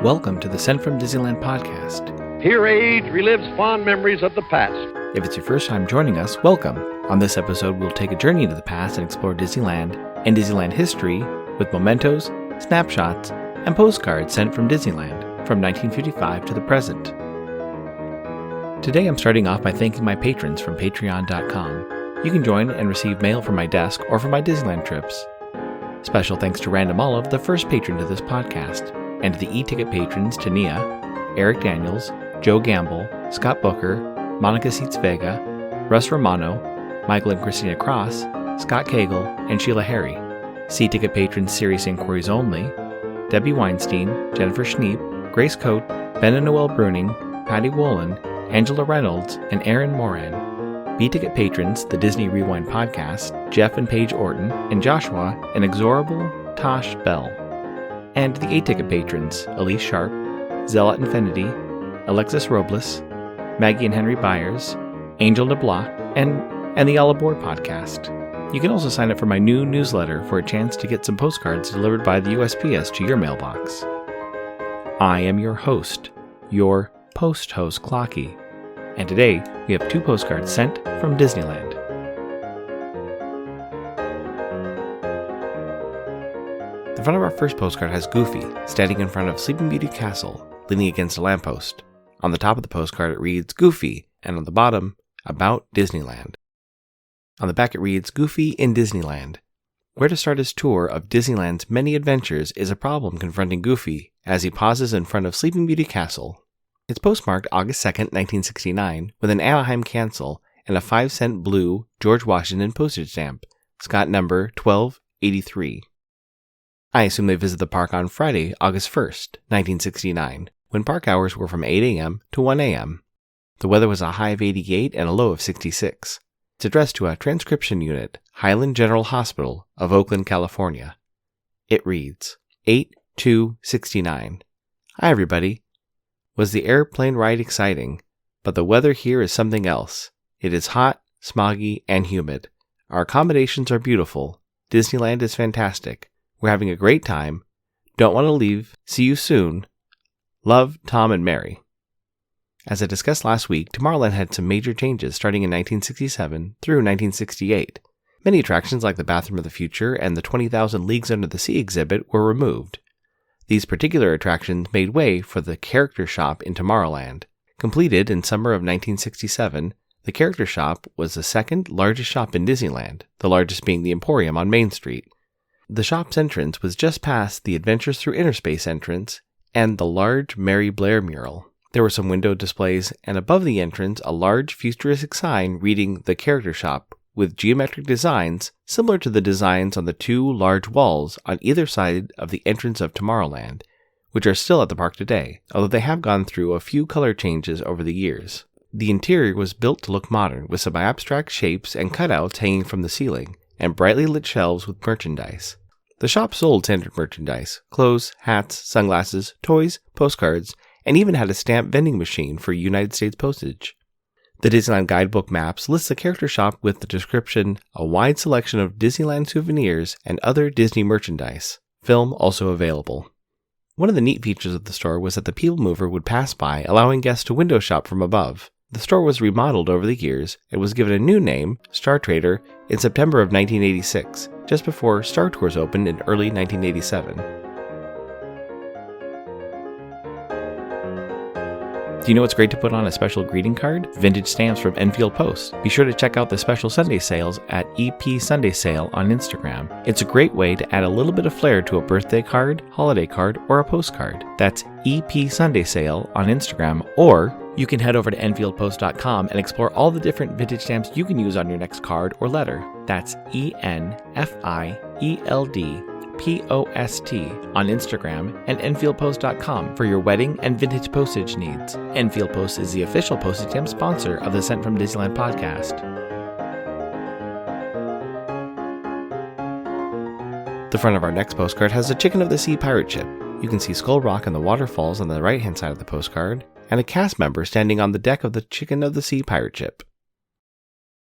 Welcome to the Sent from Disneyland podcast. Here age relives fond memories of the past. If it's your first time joining us, welcome. On this episode, we'll take a journey into the past and explore Disneyland and Disneyland history with mementos, snapshots, and postcards sent from Disneyland from 1955 to the present. Today I'm starting off by thanking my patrons from patreon.com. You can join and receive mail from my desk or from my Disneyland trips. Special thanks to Random Olive, the first patron to this podcast, and to the e-ticket patrons Tania, Eric Daniels, Joe Gamble, Scott Booker, Monica Seitz Vega, Russ Romano, Michael and Christina Cross, Scott Cagle, and Sheila Harry. C-ticket patrons Serious Inquiries Only, Debbie Weinstein, Jennifer Schneep, Grace Coate, Ben and Noel Bruning, Patty Wolin, Angela Reynolds, and Aaron Moran. B-ticket patrons The Disney Rewind Podcast, Jeff and Paige Orton, and Joshua, and Exorable Tosh Bell. And the A-ticket patrons, Elise Sharp, Zealot Infinity, Alexis Robles, Maggie and Henry Byers, Angel DeBlois, and the All Aboard podcast. You can also sign up for my new newsletter for a chance to get some postcards delivered by the USPS to your mailbox. I am your host, your post-host Clocky, and today we have 2 postcards sent from Disneyland. The front of our first postcard has Goofy standing in front of Sleeping Beauty Castle, leaning against a lamppost. On the top of the postcard it reads Goofy, and on the bottom, About Disneyland. On the back it reads Goofy in Disneyland. Where to start his tour of Disneyland's many adventures is a problem confronting Goofy as he pauses in front of Sleeping Beauty Castle. It's postmarked August 2nd, 1969, with an Anaheim cancel and a 5-cent blue George Washington postage stamp, Scott number 1283. I assume they visit the park on Friday, August 1st, 1969, when park hours were from 8 a.m. to 1 a.m. The weather was a high of 88 and a low of 66. It's addressed to a transcription unit, Highland General Hospital of Oakland, California. It reads, 8/2/69. Hi everybody. Was the airplane ride exciting? But the weather here is something else. It is hot, smoggy, and humid. Our accommodations are beautiful. Disneyland is fantastic. We're having a great time. Don't want to leave. See you soon. Love, Tom and Mary. As I discussed last week, Tomorrowland had some major changes starting in 1967 through 1968. Many attractions like the Bathroom of the Future and the 20,000 Leagues Under the Sea exhibit were removed. These particular attractions made way for the Character Shop in Tomorrowland. Completed in summer of 1967, the Character Shop was the second largest shop in Disneyland, the largest being the Emporium on Main Street. The shop's entrance was just past the Adventures Through Inner Space entrance and the large Mary Blair mural. There were some window displays, and above the entrance a large futuristic sign reading The Character Shop with geometric designs similar to the designs on the 2 large walls on either side of the entrance of Tomorrowland, which are still at the park today, although they have gone through a few color changes over the years. The interior was built to look modern, with some abstract shapes and cutouts hanging from the ceiling, and brightly lit shelves with merchandise. The shop sold standard merchandise, clothes, hats, sunglasses, toys, postcards, and even had a stamp vending machine for United States postage. The Disneyland Guidebook Maps lists the Character Shop with the description, a wide selection of Disneyland souvenirs and other Disney merchandise. Film also available. One of the neat features of the store was that the People Mover would pass by, allowing guests to window shop from above. The store was remodeled over the years and was given a new name, Star Trader, in September of 1986, just before Star Tours opened in early 1987. Do you know what's great to put on a special greeting card? Vintage stamps from Enfield Post. Be sure to check out the special Sunday sales at EP Sunday Sale on Instagram. It's a great way to add a little bit of flair to a birthday card, holiday card, or a postcard. That's EP Sunday Sale on Instagram, or you can head over to EnfieldPost.com and explore all the different vintage stamps you can use on your next card or letter. That's ENFIELDPOST on Instagram and EnfieldPost.com for your wedding and vintage postage needs. Enfield Post is the official postage stamp sponsor of the Sent from Disneyland podcast. The front of our next postcard has a Chicken of the Sea pirate ship. You can see Skull Rock and the waterfalls on the right-hand side of the postcard, and a cast member standing on the deck of the Chicken of the Sea pirate ship.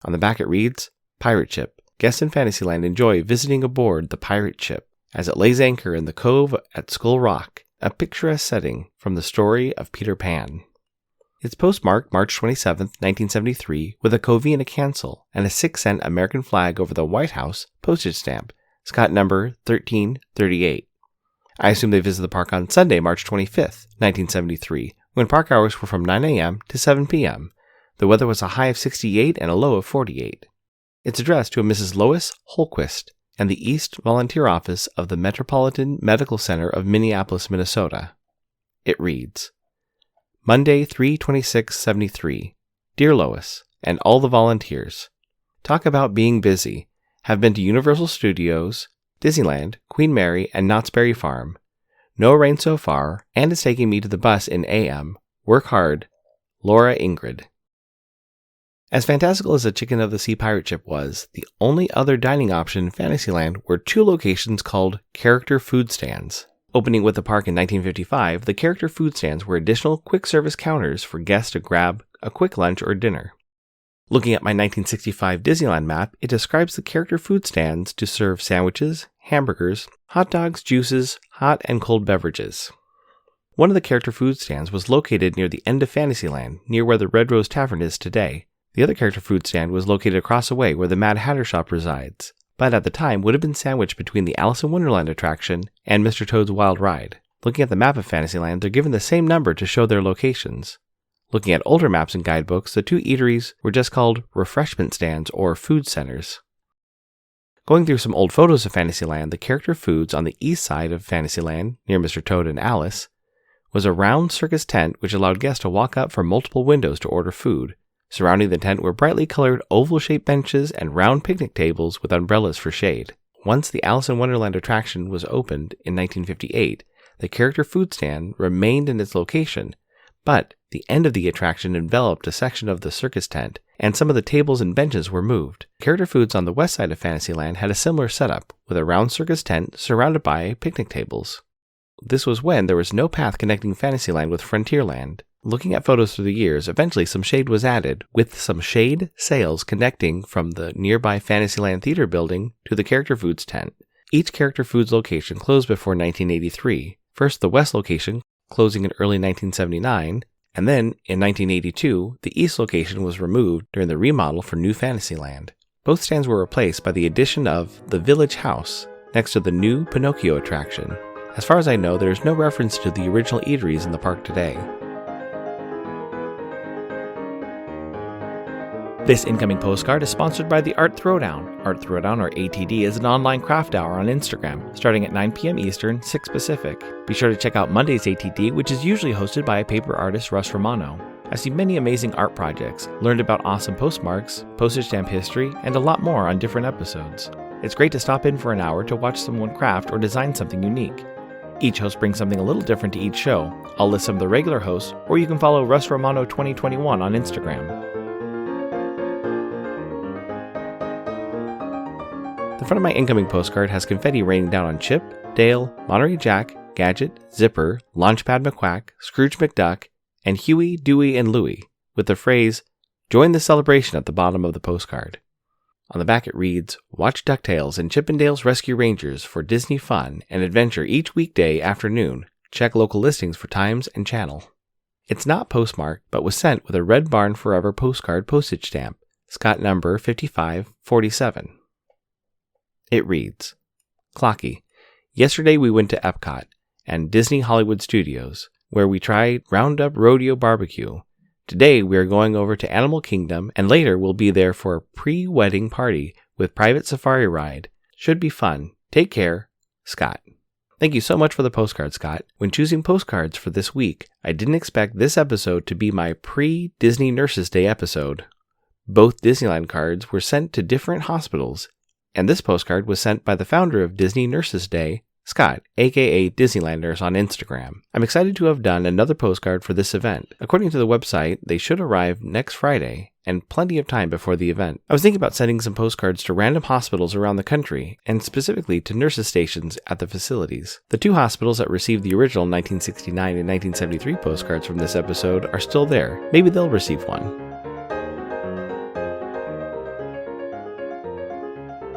On the back it reads, Pirate Ship. Guests in Fantasyland enjoy visiting aboard the pirate ship as it lays anchor in the cove at Skull Rock, a picturesque setting from the story of Peter Pan. It's postmarked March 27, 1973, with a covey and a cancel, and a 6-cent American flag over the White House postage stamp, Scott number 1338. I assume they visited the park on Sunday, March 25, 1973, when park hours were from 9 a.m. to 7 p.m. The weather was a high of 68 and a low of 48. It's addressed to a Mrs. Lois Holquist and the East Volunteer Office of the Metropolitan Medical Center of Minneapolis, Minnesota. It reads, Monday, 3/26/73. Dear Lois, and all the volunteers. Talk about being busy. Have been to Universal Studios, Disneyland, Queen Mary, and Knott's Berry Farm. No rain so far, and it's taking me to the bus in AM. Work hard. Laura Ingrid. As fantastical as the Chicken of the Sea pirate ship was, the only other dining option in Fantasyland were 2 locations called character food stands. Opening with the park in 1955, the character food stands were additional quick-service counters for guests to grab a quick lunch or dinner. Looking at my 1965 Disneyland map, it describes the character food stands to serve sandwiches, hamburgers, hot dogs, juices, hot and cold beverages. One of the character food stands was located near the end of Fantasyland, near where the Red Rose Tavern is today. The other character food stand was located across the way where the Mad Hatter shop resides, but at the time would have been sandwiched between the Alice in Wonderland attraction and Mr. Toad's Wild Ride. Looking at the map of Fantasyland, they're given the same number to show their locations. Looking at older maps and guidebooks, the 2 eateries were just called refreshment stands or food centers. Going through some old photos of Fantasyland, the character foods on the east side of Fantasyland, near Mr. Toad and Alice, was a round circus tent which allowed guests to walk up from multiple windows to order food. Surrounding the tent were brightly colored oval-shaped benches and round picnic tables with umbrellas for shade. Once the Alice in Wonderland attraction was opened in 1958, the character food stand remained in its location, but the end of the attraction enveloped a section of the circus tent, and some of the tables and benches were moved. Character Foods on the west side of Fantasyland had a similar setup, with a round circus tent surrounded by picnic tables. This was when there was no path connecting Fantasyland with Frontierland. Looking at photos through the years, eventually some shade was added, with some shade sails connecting from the nearby Fantasyland Theater building to the Character Foods tent. Each Character Foods location closed before 1983. First the west location, closing in early 1979, and then in 1982, the east location was removed during the remodel for New Fantasyland. Both stands were replaced by the addition of the Village House, next to the new Pinocchio attraction. As far as I know, there is no reference to the original eateries in the park today. This incoming postcard is sponsored by the Art Throwdown. Art Throwdown, or ATD, is an online craft hour on Instagram, starting at 9 p.m. Eastern, 6 Pacific. Be sure to check out Monday's ATD, which is usually hosted by paper artist Russ Romano. I've seen many amazing art projects, learned about awesome postmarks, postage stamp history, and a lot more on different episodes. It's great to stop in for an hour to watch someone craft or design something unique. Each host brings something a little different to each show. I'll list some of the regular hosts, or you can follow Russ Romano 2021 on Instagram. The front of my incoming postcard has confetti raining down on Chip, Dale, Monterey Jack, Gadget, Zipper, Launchpad McQuack, Scrooge McDuck, and Huey, Dewey, and Louie, with the phrase, "Join the celebration" at the bottom of the postcard. On the back it reads, "Watch DuckTales and Chip 'n Dale's Rescue Rangers for Disney fun and adventure each weekday afternoon. Check local listings for times and channel." It's not postmarked, but was sent with a Red Barn Forever postcard postage stamp, Scott number 5547. It reads, Clocky, yesterday we went to Epcot and Disney Hollywood Studios, where we tried Roundup Rodeo Barbecue. Today we are going over to Animal Kingdom, and later we'll be there for a pre-wedding party with private safari ride. Should be fun. Take care, Scott. Thank you so much for the postcard, Scott. When choosing postcards for this week, I didn't expect this episode to be my pre-Disney Nurses Day episode. Both Disneyland cards were sent to different hospitals, and this postcard was sent by the founder of Disney Nurses Day, Scott, aka Disneyland Nurse on Instagram. I'm excited to have done another postcard for this event. According to the website, they should arrive next Friday, and plenty of time before the event. I was thinking about sending some postcards to random hospitals around the country, and specifically to nurses' stations at the facilities. The 2 hospitals that received the original 1969 and 1973 postcards from this episode are still there. Maybe they'll receive one.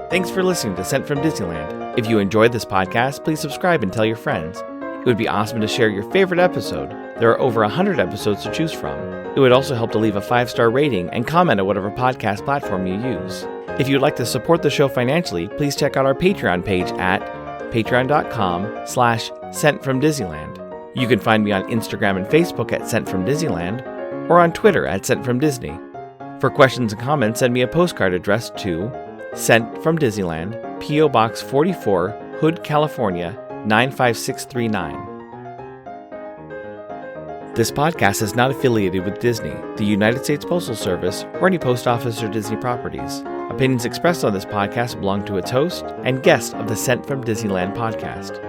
Thanks for listening to Sent from Disneyland. If you enjoyed this podcast, please subscribe and tell your friends. It would be awesome to share your favorite episode. There are over 100 episodes to choose from. It would also help to leave a 5-star rating and comment at whatever podcast platform you use. If you'd like to support the show financially, please check out our Patreon page at patreon.com/SentFromDisneyland. You can find me on Instagram and Facebook at SentFromDisneyland or on Twitter at SentFromDisney. For questions and comments, send me a postcard addressed to Sent from Disneyland, P.O. Box 44, Hood, California, 95639. This podcast is not affiliated with Disney, the United States Postal Service, or any post office or Disney properties. Opinions expressed on this podcast belong to its host and guests of the Sent from Disneyland podcast.